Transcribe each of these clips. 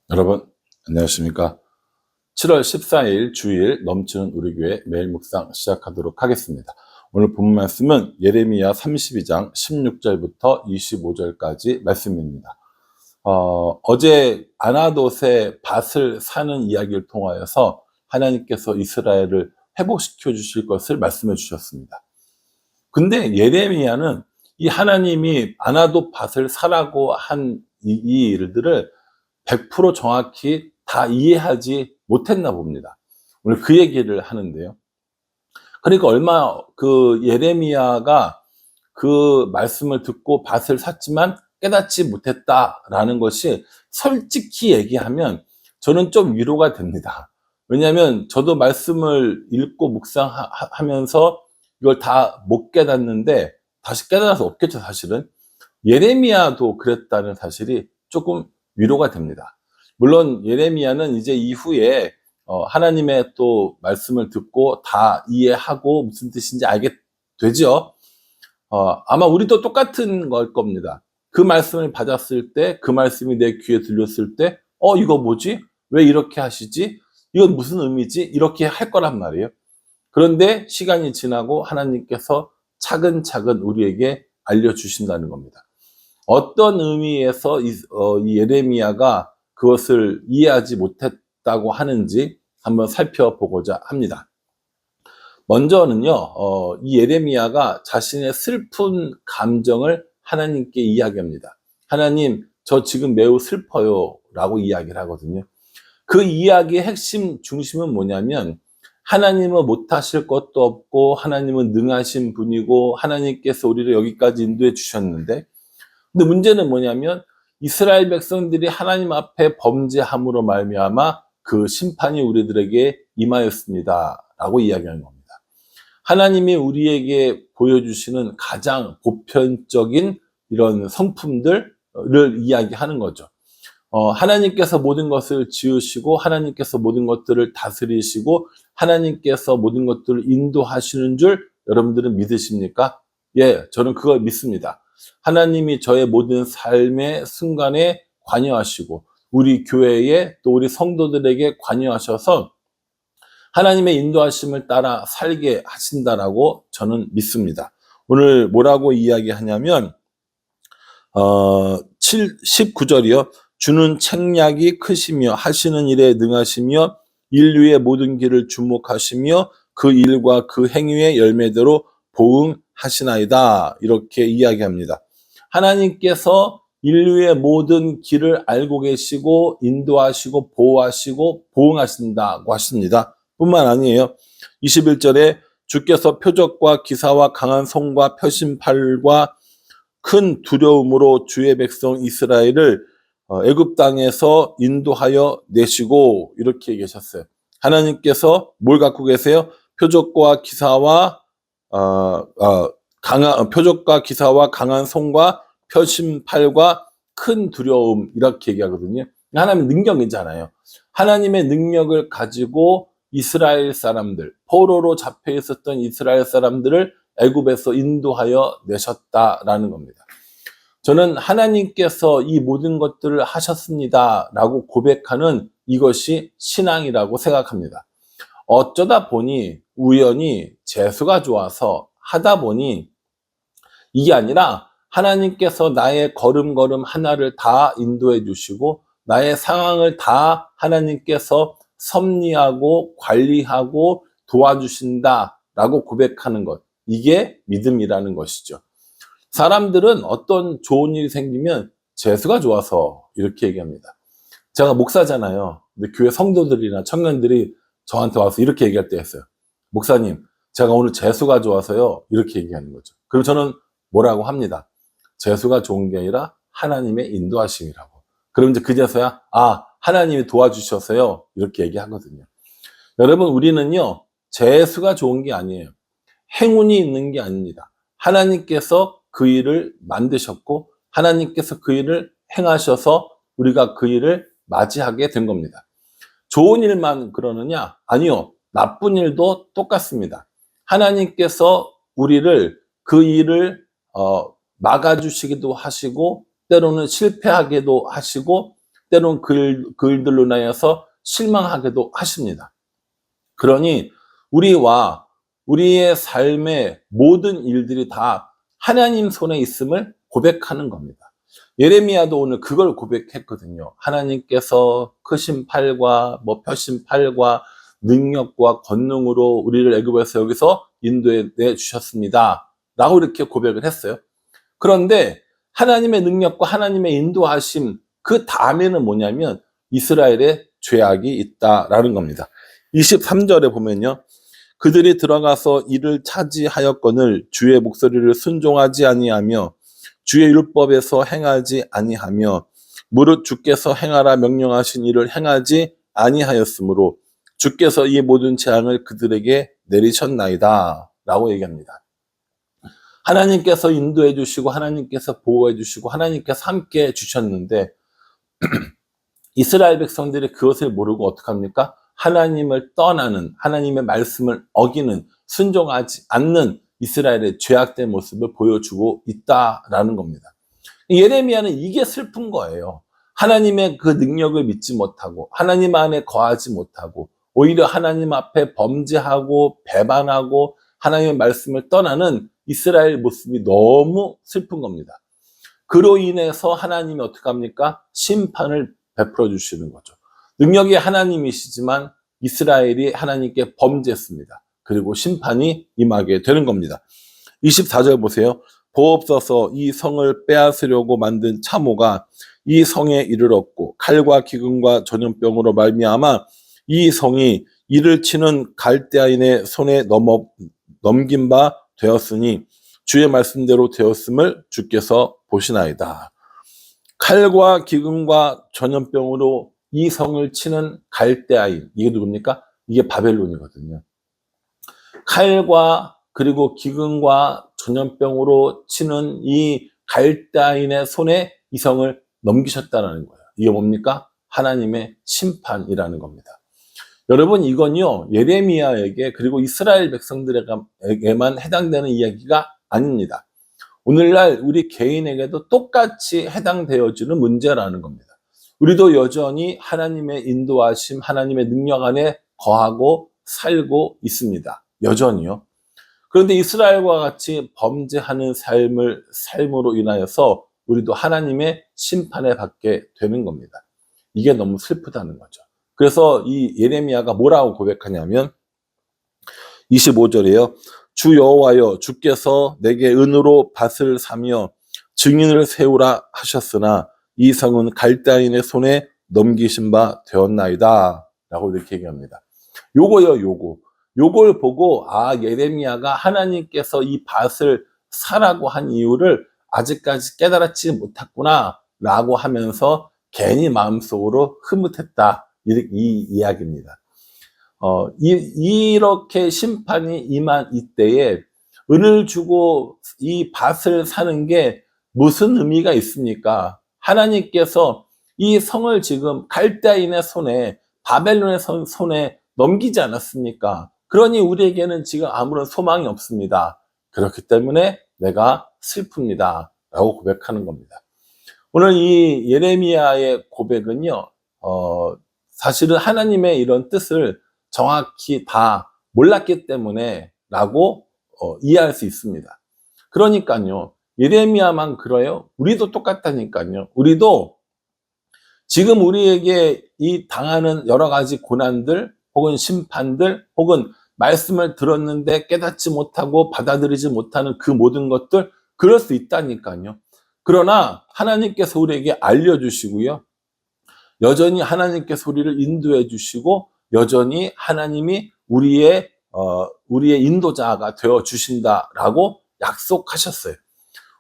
여러분 안녕하십니까. 7월 14일 주일 넘치는 우리 교회 매일 묵상 시작하도록 하겠습니다. 오늘 본 말씀은 예레미야 32장 16절부터 25절까지 말씀입니다. 어제 아나돗의 밭을 사는 이야기를 통하여서 하나님께서 이스라엘을 회복시켜 주실 것을 말씀해 주셨습니다. 근데 예레미야는 이 하나님이 아나돗 밭을 사라고 한 이 일들을 100% 정확히 다 이해하지 못했나 봅니다. 오늘 그 얘기를 하는데요. 그러니까 그 예레미야가 그 말씀을 듣고 밭을 샀지만 깨닫지 못했다라는 것이 솔직히 얘기하면 저는 좀 위로가 됩니다. 왜냐하면 저도 말씀을 읽고 묵상하면서 이걸 다 못 깨닫는데 다시 깨달을 수 없겠죠, 사실은. 예레미야도 그랬다는 사실이 조금 위로가 됩니다. 물론 예레미야는 이제 이후에 하나님의 또 말씀을 듣고 다 이해하고 무슨 뜻인지 알게 되죠. 아마 우리도 똑같은 걸 겁니다. 그 말씀을 받았을 때, 그 말씀이 내 귀에 들렸을 때, 이거 뭐지? 왜 이렇게 하시지? 이건 무슨 의미지? 이렇게 할 거란 말이에요. 그런데 시간이 지나고 하나님께서 차근차근 우리에게 알려주신다는 겁니다. 어떤 의미에서 이 예레미야가 그것을 이해하지 못했다고 하는지 한번 살펴보고자 합니다. 먼저는요, 이 예레미야가 자신의 슬픈 감정을 하나님께 이야기합니다. 하나님, 저 지금 매우 슬퍼요 라고 이야기를 하거든요. 그 이야기의 핵심 중심은 뭐냐면 하나님은 못하실 것도 없고 하나님은 능하신 분이고 하나님께서 우리를 여기까지 인도해 주셨는데, 근데 문제는 뭐냐면 이스라엘 백성들이 하나님 앞에 범죄함으로 말미암아 그 심판이 우리들에게 임하였습니다 라고 이야기하는 겁니다. 하나님이 우리에게 보여주시는 가장 보편적인 이런 성품들을 이야기하는 거죠. 하나님께서 모든 것을 지으시고 하나님께서 모든 것들을 다스리시고 하나님께서 모든 것들을 인도하시는 줄 여러분들은 믿으십니까? 예, 저는 그걸 믿습니다. 하나님이 저의 모든 삶의 순간에 관여하시고 우리 교회에 또 우리 성도들에게 관여하셔서 하나님의 인도하심을 따라 살게 하신다라고 저는 믿습니다. 오늘 뭐라고 이야기하냐면 19절이요. 주는 책략이 크시며 하시는 일에 능하시며 인류의 모든 길을 주목하시며 그 일과 그 행위의 열매대로 보응하시나이다. 이렇게 이야기합니다. 하나님께서 인류의 모든 길을 알고 계시고 인도하시고 보호하시고 보응하신다고 하십니다. 뿐만 아니에요. 21절에 주께서 표적과 기사와 강한 손과 표심팔과 큰 두려움으로 주의 백성 이스라엘을 애굽 땅에서 인도하여 내시고 이렇게 얘기하셨어요. 하나님께서 뭘 갖고 계세요? 표적과 기사와 강한 손과 표심팔과 큰 두려움 이렇게 얘기하거든요. 하나님의 능력이잖아요. 하나님의 능력을 가지고 이스라엘 사람들, 포로로 잡혀 있었던 이스라엘 사람들을 애굽에서 인도하여 내셨다라는 겁니다. 저는 하나님께서 이 모든 것들을 하셨습니다 라고 고백하는 이것이 신앙이라고 생각합니다. 어쩌다 보니 우연히 재수가 좋아서 하다 보니 이게 아니라 하나님께서 나의 걸음걸음 하나를 다 인도해 주시고 나의 상황을 다 하나님께서 섭리하고 관리하고 도와주신다라고 고백하는 것, 이게 믿음이라는 것이죠. 사람들은 어떤 좋은 일이 생기면 재수가 좋아서 이렇게 얘기합니다. 제가 목사잖아요. 근데 교회 성도들이나 청년들이 저한테 와서 이렇게 얘기할 때가 있어요. 목사님, 제가 오늘 재수가 좋아서요. 이렇게 얘기하는 거죠. 그리고 저는 뭐라고 합니다. 재수가 좋은 게 아니라 하나님의 인도하심이라고. 그럼 이제 그제서야 하나님이 도와주셔서요. 이렇게 얘기하거든요. 여러분, 우리는요. 재수가 좋은 게 아니에요. 행운이 있는 게 아닙니다. 하나님께서 그 일을 만드셨고 하나님께서 그 일을 행하셔서 우리가 그 일을 맞이하게 된 겁니다. 좋은 일만 그러느냐? 아니요. 나쁜 일도 똑같습니다. 하나님께서 우리를 그 일을 막아주시기도 하시고 때로는 실패하게도 하시고 때론 글들로 인하여서 실망하게도 하십니다. 그러니 우리와 우리의 삶의 모든 일들이 다 하나님 손에 있음을 고백하는 겁니다. 예레미야도 오늘 그걸 고백했거든요. 하나님께서 크신 팔과 펴신 팔과 능력과 권능으로 우리를 애굽에서 여기서 인도해 주셨습니다. 라고 이렇게 고백을 했어요. 그런데 하나님의 능력과 하나님의 인도하심 그 다음에는 뭐냐면 이스라엘의 죄악이 있다라는 겁니다. 23절에 보면요. 그들이 들어가서 이를 차지하였거늘 주의 목소리를 순종하지 아니하며 주의 율법에서 행하지 아니하며 무릇 주께서 행하라 명령하신 일을 행하지 아니하였으므로 주께서 이 모든 재앙을 그들에게 내리셨나이다 라고 얘기합니다. 하나님께서 인도해 주시고 하나님께서 보호해 주시고 하나님께서 함께 해 주셨는데 이스라엘 백성들이 그것을 모르고 어떡합니까? 하나님을 떠나는, 하나님의 말씀을 어기는, 순종하지 않는 이스라엘의 죄악된 모습을 보여주고 있다라는 겁니다. 예레미야는 이게 슬픈 거예요. 하나님의 그 능력을 믿지 못하고 하나님 안에 거하지 못하고 오히려 하나님 앞에 범죄하고 배반하고 하나님의 말씀을 떠나는 이스라엘 모습이 너무 슬픈 겁니다. 그로 인해서 하나님이 어떻게 합니까? 심판을 베풀어 주시는 거죠. 능력이 하나님이시지만 이스라엘이 하나님께 범죄했습니다. 그리고 심판이 임하게 되는 겁니다. 24절 보세요. 보옵소서 이 성을 빼앗으려고 만든 참호가 이 성에 이르렀고 칼과 기근과 전염병으로 말미암아 이 성이 이를 치는 갈대아인의 손에 넘긴 바 되었으니 주의 말씀대로 되었음을 주께서 보시나이다. 칼과 기근과 전염병으로 이 성을 치는 갈대아인, 이게 누굽니까? 이게 바벨론이거든요. 칼과 그리고 기근과 전염병으로 치는 이 갈대아인의 손에 이 성을 넘기셨다는 거예요. 이게 뭡니까? 하나님의 심판이라는 겁니다. 여러분 이건요 예레미야에게 그리고 이스라엘 백성들에게만 해당되는 이야기가 아닙니다. 오늘날 우리 개인에게도 똑같이 해당되어지는 문제라는 겁니다. 우리도 여전히 하나님의 인도하심, 하나님의 능력 안에 거하고 살고 있습니다. 여전히요. 그런데 이스라엘과 같이 범죄하는 삶으로 인하여서 우리도 하나님의 심판에 받게 되는 겁니다. 이게 너무 슬프다는 거죠. 그래서 이 예레미야가 뭐라고 고백하냐면 25절이에요. 주 여호와여 주께서 내게 은으로 밭을 사며 증인을 세우라 하셨으나 이 성은 갈대아인의 손에 넘기신 바 되었나이다 라고 이렇게 얘기합니다. 요거요 요걸 보고 예레미야가 하나님께서 이 밭을 사라고 한 이유를 아직까지 깨달았지 못했구나 라고 하면서 괜히 마음속으로 흐뭇했다 이 이야기입니다. 이렇게 심판이 임한 이때에 은을 주고 이 밭을 사는 게 무슨 의미가 있습니까? 하나님께서 이 성을 지금 갈대아인의 손에 바벨론의 손에 넘기지 않았습니까? 그러니 우리에게는 지금 아무런 소망이 없습니다. 그렇기 때문에 내가 슬픕니다. 라고 고백하는 겁니다. 오늘 이 예레미야의 고백은요, 사실은 하나님의 이런 뜻을 정확히 다 몰랐기 때문에 라고 이해할 수 있습니다. 그러니까요, 예레미야만 그래요? 우리도 똑같다니까요. 우리도 지금 우리에게 이 당하는 여러 가지 고난들 혹은 심판들 혹은 말씀을 들었는데 깨닫지 못하고 받아들이지 못하는 그 모든 것들 그럴 수 있다니까요. 그러나 하나님께서 우리에게 알려주시고요. 여전히 하나님께서 우리를 인도해 주시고 여전히 하나님이 우리의 인도자가 되어 주신다라고 약속하셨어요.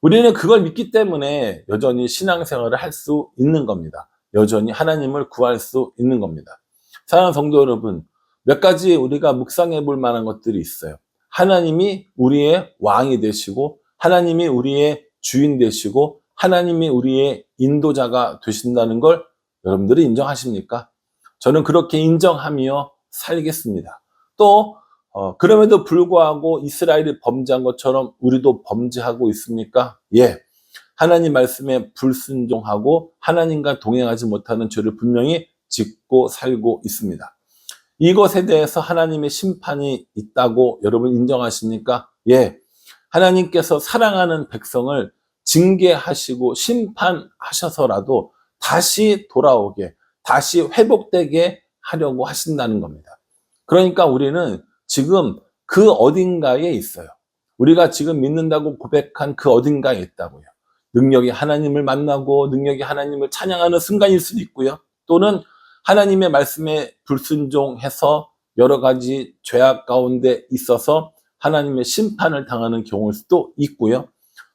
우리는 그걸 믿기 때문에 여전히 신앙생활을 할 수 있는 겁니다. 여전히 하나님을 구할 수 있는 겁니다. 사랑하는 성도 여러분, 몇 가지 우리가 묵상해 볼 만한 것들이 있어요. 하나님이 우리의 왕이 되시고 하나님이 우리의 주인 되시고 하나님이 우리의 인도자가 되신다는 걸 여러분들이 인정하십니까? 저는 그렇게 인정하며 살겠습니다. 또 그럼에도 불구하고 이스라엘이 범죄한 것처럼 우리도 범죄하고 있습니까? 예. 하나님 말씀에 불순종하고 하나님과 동행하지 못하는 죄를 분명히 짓고 살고 있습니다. 이것에 대해서 하나님의 심판이 있다고 여러분 인정하십니까? 예. 하나님께서 사랑하는 백성을 징계하시고 심판하셔서라도 다시 돌아오게, 다시 회복되게 하려고 하신다는 겁니다. 그러니까 우리는 지금 그 어딘가에 있어요. 우리가 지금 믿는다고 고백한 그 어딘가에 있다고요. 능력이 하나님을 만나고 능력이 하나님을 찬양하는 순간일 수도 있고요. 또는 하나님의 말씀에 불순종해서 여러 가지 죄악 가운데 있어서 하나님의 심판을 당하는 경우일 수도 있고요.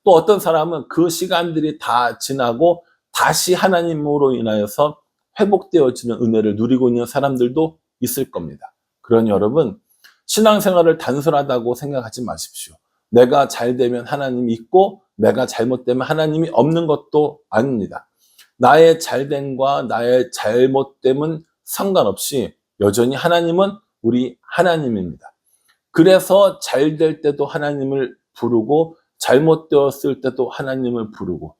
또 어떤 사람은 그 시간들이 다 지나고 다시 하나님으로 인하여서 회복되어지는 은혜를 누리고 있는 사람들도 있을 겁니다. 그러니 여러분, 신앙생활을 단순하다고 생각하지 마십시오. 내가 잘 되면 하나님이 있고 내가 잘못되면 하나님이 없는 것도 아닙니다. 나의 잘됨과 나의 잘못됨은 상관없이 여전히 하나님은 우리 하나님입니다. 그래서 잘 될 때도 하나님을 부르고 잘못되었을 때도 하나님을 부르고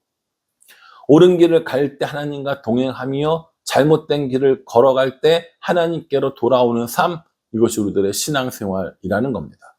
옳은 길을 갈 때 하나님과 동행하며 잘못된 길을 걸어갈 때 하나님께로 돌아오는 삶, 이것이 우리들의 신앙생활이라는 겁니다.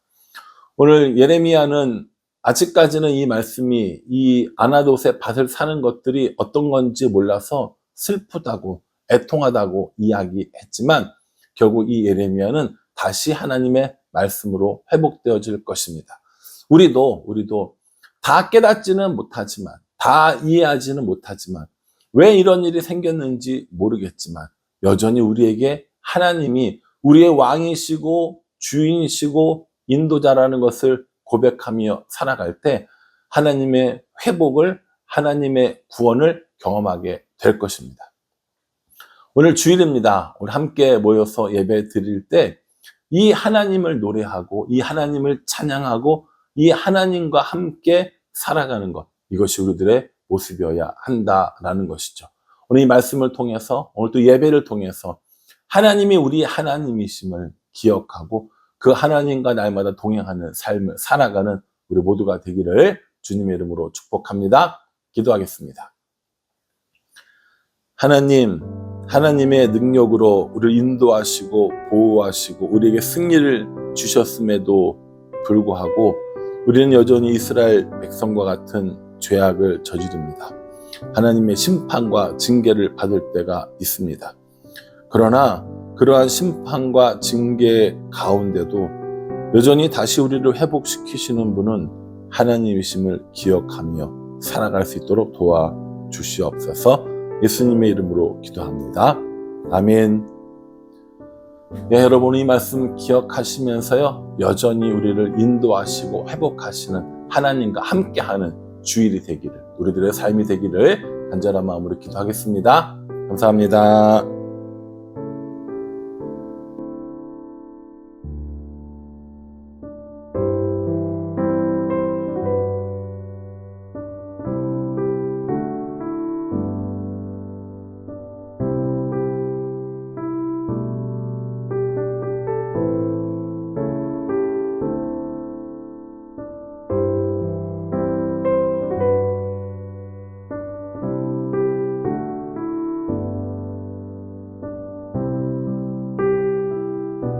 오늘 예레미야는 아직까지는 이 말씀이 이 아나돗의 밭을 사는 것들이 어떤 건지 몰라서 슬프다고 애통하다고 이야기했지만 결국 이 예레미야는 다시 하나님의 말씀으로 회복되어질 것입니다. 우리도 다 깨닫지는 못하지만 다 이해하지는 못하지만 왜 이런 일이 생겼는지 모르겠지만 여전히 우리에게 하나님이 우리의 왕이시고 주인이시고 인도자라는 것을 고백하며 살아갈 때 하나님의 회복을, 하나님의 구원을 경험하게 될 것입니다. 오늘 주일입니다. 오늘 함께 모여서 예배 드릴 때 이 하나님을 노래하고 이 하나님을 찬양하고 이 하나님과 함께 살아가는 것, 이것이 우리들의 모습이어야 한다라는 것이죠. 오늘 이 말씀을 통해서, 오늘 또 예배를 통해서 하나님이 우리 하나님이심을 기억하고 그 하나님과 날마다 동행하는 삶을 살아가는 우리 모두가 되기를 주님의 이름으로 축복합니다. 기도하겠습니다. 하나님, 하나님의 능력으로 우리를 인도하시고 보호하시고 우리에게 승리를 주셨음에도 불구하고 우리는 여전히 이스라엘 백성과 같은 죄악을 저지릅니다. 하나님의 심판과 징계를 받을 때가 있습니다. 그러나 그러한 심판과 징계 가운데도 여전히 다시 우리를 회복시키시는 분은 하나님이심을 기억하며 살아갈 수 있도록 도와주시옵소서. 예수님의 이름으로 기도합니다. 아멘. 네, 여러분 이 말씀 기억하시면서요, 여전히 우리를 인도하시고 회복하시는 하나님과 함께하는 주일이 되기를, 우리들의 삶이 되기를 간절한 마음으로 기도하겠습니다. 감사합니다.